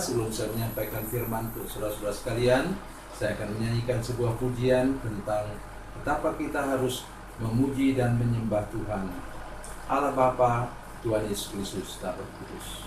sebelum saya menyampaikan firman untuk saudara-saudara sekalian, saya akan menyanyikan sebuah pujian tentang betapa kita harus memuji dan menyembah Tuhan Allah Bapa, Tuhan Yesus Kristus dan Roh Kudus.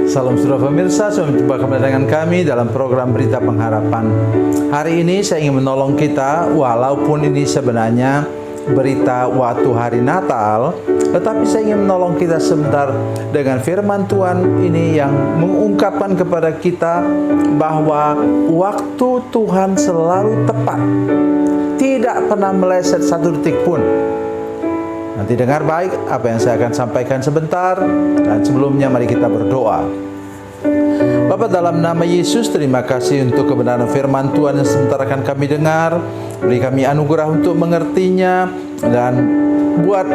Salam saudara pemirsa, selamat berjumpa kembali dengan kami dalam program Berita Pengharapan. Hari ini saya ingin menolong kita, walaupun ini sebenarnya berita waktu hari Natal, tetapi saya ingin menolong kita sebentar dengan firman Tuhan ini yang mengungkapkan kepada kita bahwa waktu Tuhan selalu tepat, tidak pernah meleset satu detik pun. Nanti dengar baik apa yang saya akan sampaikan sebentar, dan sebelumnya mari kita berdoa. Bapa, dalam nama Yesus, terima kasih untuk kebenaran firman Tuhan yang sebentar akan kami dengar. Beri kami anugerah untuk mengertinya, dan buat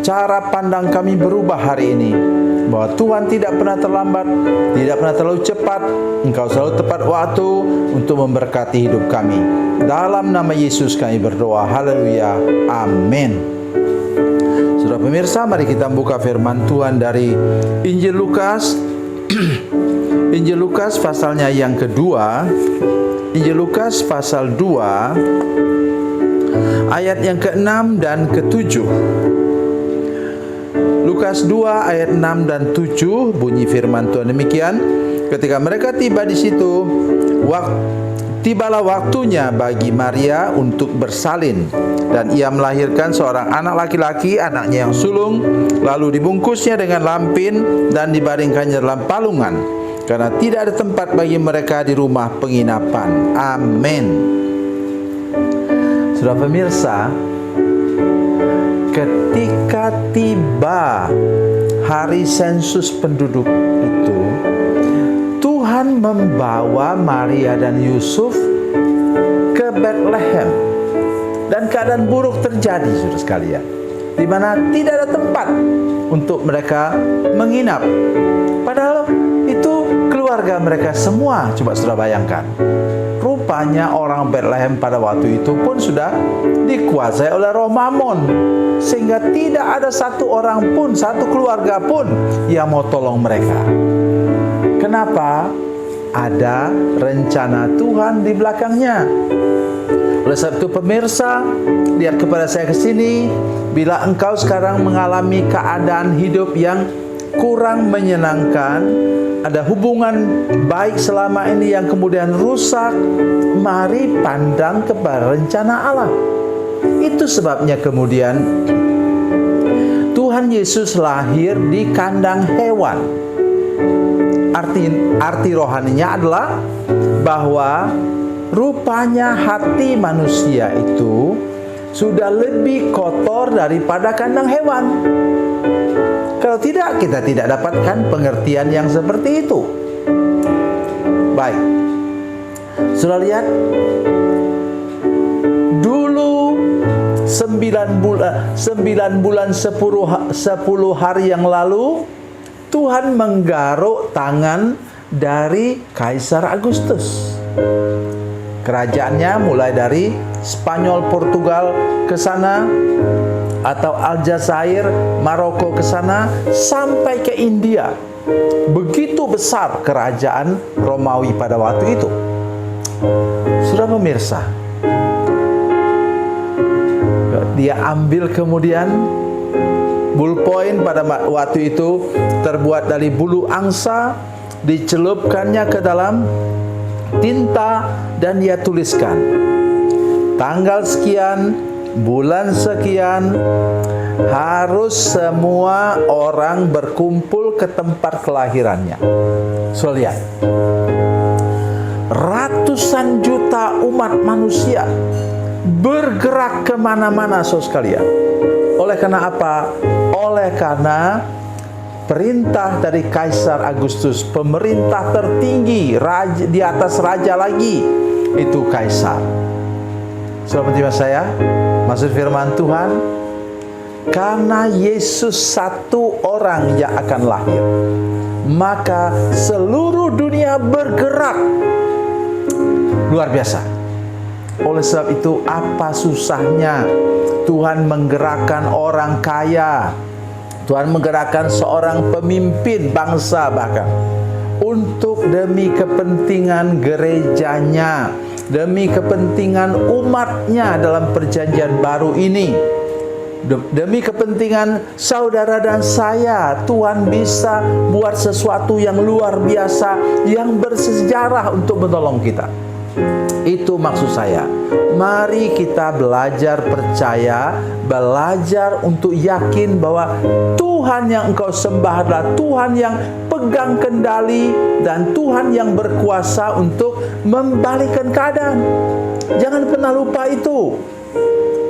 cara pandang kami berubah hari ini, bahwa Tuhan tidak pernah terlambat, tidak pernah terlalu cepat. Engkau selalu tepat waktu untuk memberkati hidup kami. Dalam nama Yesus kami berdoa. Haleluya. Amin. Saudara pemirsa, mari kita buka firman Tuhan dari Injil Lukas Injil Lukas pasalnya yang kedua, Injil Lukas pasal 2 ayat yang ke-6 dan ke-7. Lukas 2 ayat 6 dan 7 bunyi firman Tuhan demikian, ketika mereka tiba di situ, tibalah waktunya bagi Maria untuk bersalin, dan ia melahirkan seorang anak laki-laki, anaknya yang sulung, lalu dibungkusnya dengan lampin dan dibaringkannya dalam palungan, karena tidak ada tempat bagi mereka di rumah penginapan. Amin. Saudara pemirsa, ketika tiba hari sensus penduduk itu, Tuhan membawa Maria dan Yusuf ke Bethlehem, dan keadaan buruk terjadi, saudara sekalian, di mana tidak ada tempat untuk mereka menginap. Padahal itu keluarga mereka semua. Coba saudara bayangkan, rupanya orang Bethlehem pada waktu itu pun sudah dikuasai oleh roh Mamon, sehingga tidak ada satu orang pun, satu keluarga pun yang mau tolong mereka. Kenapa? Ada rencana Tuhan di belakangnya. Oleh sebab itu pemirsa, lihat kepada saya ke sini. Bila engkau sekarang mengalami keadaan hidup yang kurang menyenangkan, ada hubungan baik selama ini yang kemudian rusak, mari pandang kepada rencana Allah. Itu sebabnya kemudian Tuhan Yesus lahir di kandang hewan. Arti rohaninya adalah bahwa rupanya hati manusia itu sudah lebih kotor daripada kandang hewan. Kalau tidak, kita tidak dapatkan pengertian yang seperti itu. Baik, sudah lihat dulu 9 bulan 10 hari yang lalu, Tuhan menggaruk tangan dari Kaisar Agustus. Kerajaannya mulai dari Spanyol, Portugal ke sana, atau Aljazair, Maroko ke sana, sampai ke India. Begitu besar kerajaan Romawi pada waktu itu. Saudara pemirsa, dia ambil kemudian ballpoint pada waktu itu terbuat dari bulu angsa, dicelupkannya ke dalam tinta, dan dia tuliskan tanggal sekian, bulan sekian, harus semua orang berkumpul ke tempat kelahirannya. So lihat, ratusan juta umat manusia bergerak kemana-mana, saudara sekalian. Oleh karena apa? Oleh karena perintah dari Kaisar Agustus, pemerintah tertinggi, raja, di atas raja lagi, itu Kaisar. Saudara pendengar saya, maksud firman Tuhan, karena Yesus satu orang yang akan lahir, maka seluruh dunia bergerak. Luar biasa. Oleh sebab itu, apa susahnya Tuhan menggerakkan orang kaya, Tuhan menggerakkan seorang pemimpin bangsa bahkan, untuk demi kepentingan gerejanya, demi kepentingan umatnya dalam perjanjian baru ini, demi kepentingan saudara dan saya. Tuhan bisa buat sesuatu yang luar biasa, yang bersejarah untuk menolong kita. Itu maksud saya. Mari kita belajar percaya, belajar untuk yakin bahwa Tuhan yang engkau sembah adalah Tuhan yang pegang kendali, dan Tuhan yang berkuasa untuk membalikkan keadaan. Jangan pernah lupa itu.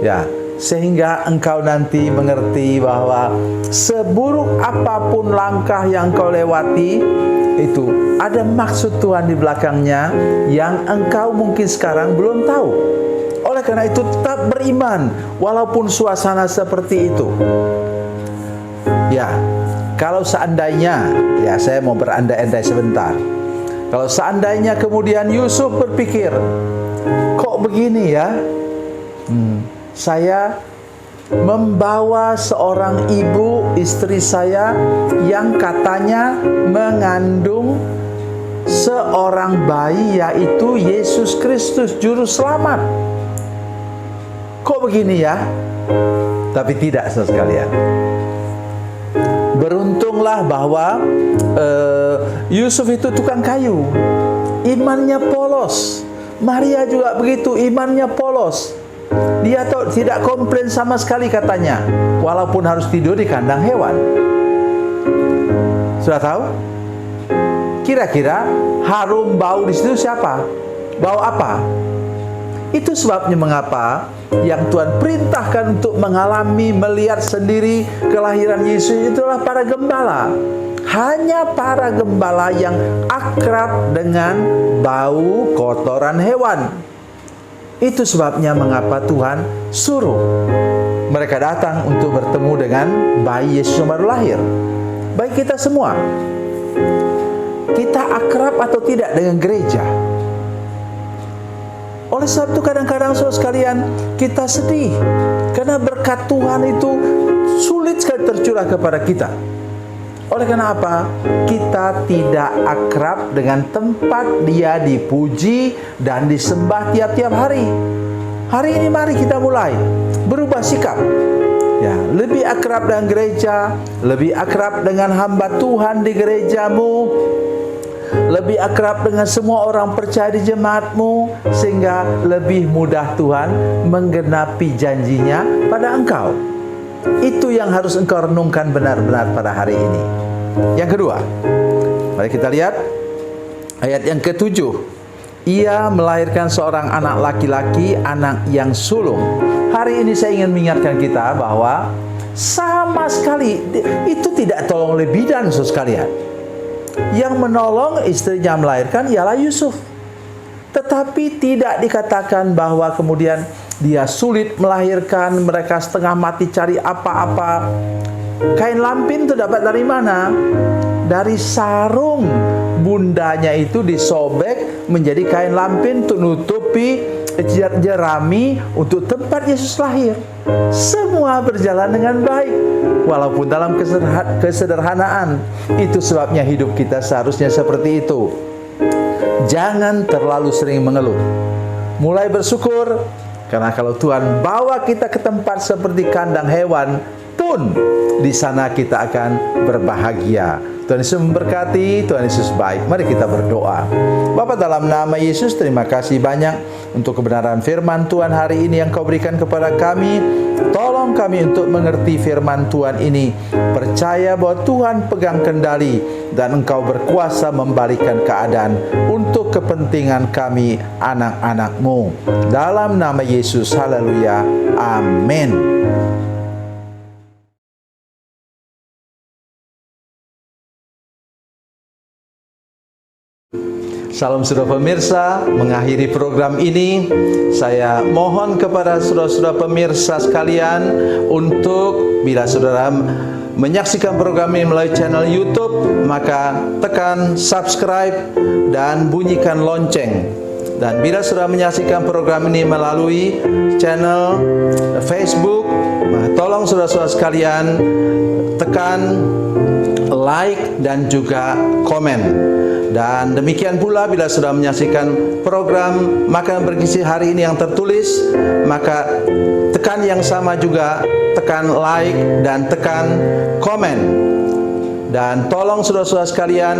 Ya, sehingga engkau nanti mengerti bahwa seburuk apapun langkah yang engkau lewati, itu ada maksud Tuhan di belakangnya yang engkau mungkin sekarang belum tahu. Oleh karena itu, tetap beriman walaupun suasana seperti itu. Ya, kalau seandainya, ya saya mau berandai-andai sebentar. Kalau seandainya kemudian Yusuf berpikir, kok begini ya? Saya membawa seorang ibu, istri saya, yang katanya mengandung seorang bayi, yaitu Yesus Kristus juru selamat. Kok begini ya? Tapi tidak, saudara sekalian. Beruntunglah bahwa Yusuf itu tukang kayu, imannya polos. Maria juga begitu, imannya polos. Dia tidak komplain sama sekali katanya, walaupun harus tidur di kandang hewan. Sudah tahu? Kira-kira harum bau di situ siapa? Bau apa? Itu sebabnya mengapa yang Tuhan perintahkan untuk mengalami, melihat sendiri kelahiran Yesus itulah para gembala. Hanya para gembala yang akrab dengan bau kotoran hewan. Itu sebabnya mengapa Tuhan suruh mereka datang untuk bertemu dengan bayi Yesus yang baru lahir. Baik kita semua, kita akrab atau tidak dengan gereja? Oleh sebab itu kadang-kadang saudara sekalian, kita sedih karena berkat Tuhan itu sulit sekali tercurah kepada kita. Oleh karena apa? Kita tidak akrab dengan tempat Dia dipuji dan disembah tiap-tiap hari. Hari ini mari kita mulai berubah sikap. Ya, lebih akrab dengan gereja, lebih akrab dengan hamba Tuhan di gerejamu, lebih akrab dengan semua orang percaya di jemaatmu, sehingga lebih mudah Tuhan menggenapi janjinya pada engkau. Itu yang harus engkau renungkan benar-benar pada hari ini. Yang kedua, mari kita lihat ayat yang ke-7. Ia melahirkan seorang anak laki-laki, anak yang sulung. Hari ini saya ingin mengingatkan kita bahwa sama sekali itu tidak tolong oleh bidan, saudara sekalian. Yang menolong istrinya melahirkan ialah Yusuf. Tetapi tidak dikatakan bahwa kemudian dia sulit melahirkan, mereka setengah mati cari apa-apa. Kain lampin itu dapat dari mana? Dari sarung bundanya itu disobek menjadi kain lampin untuk nutupi jerami untuk tempat Yesus lahir. Semua berjalan dengan baik, walaupun dalam kesederhanaan. Itu sebabnya hidup kita seharusnya seperti itu. Jangan terlalu sering mengeluh. Mulai bersyukur, karena kalau Tuhan bawa kita ke tempat seperti kandang hewan pun, di sana kita akan berbahagia. Tuhan Yesus memberkati, Tuhan Yesus baik. Mari kita berdoa. Bapa, dalam nama Yesus, terima kasih banyak untuk kebenaran firman Tuhan hari ini yang Kau berikan kepada kami. Tolong kami untuk mengerti firman Tuhan ini, percaya bahwa Tuhan pegang kendali dan Engkau berkuasa membalikkan keadaan untuk kepentingan kami, anak-anak-Mu. Dalam nama Yesus, haleluya, amin. Salam saudara pemirsa, mengakhiri program ini saya mohon kepada saudara-saudara pemirsa sekalian untuk bila saudara menyaksikan program ini melalui channel YouTube, maka tekan subscribe dan bunyikan lonceng. Dan bila saudara menyaksikan program ini melalui channel Facebook, tolong saudara-saudara sekalian tekan like dan juga komen. Dan demikian pula bila sudah menyaksikan program Makanan Bergizi hari ini yang tertulis, maka tekan yang sama juga, tekan like dan tekan komen. Dan tolong saudara-saudara sekalian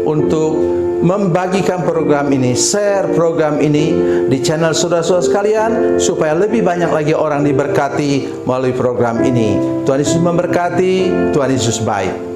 untuk membagikan program ini, share program ini di channel saudara-saudara sekalian, supaya lebih banyak lagi orang diberkati melalui program ini. Tuhan Yesus memberkati, Tuhan Yesus baik.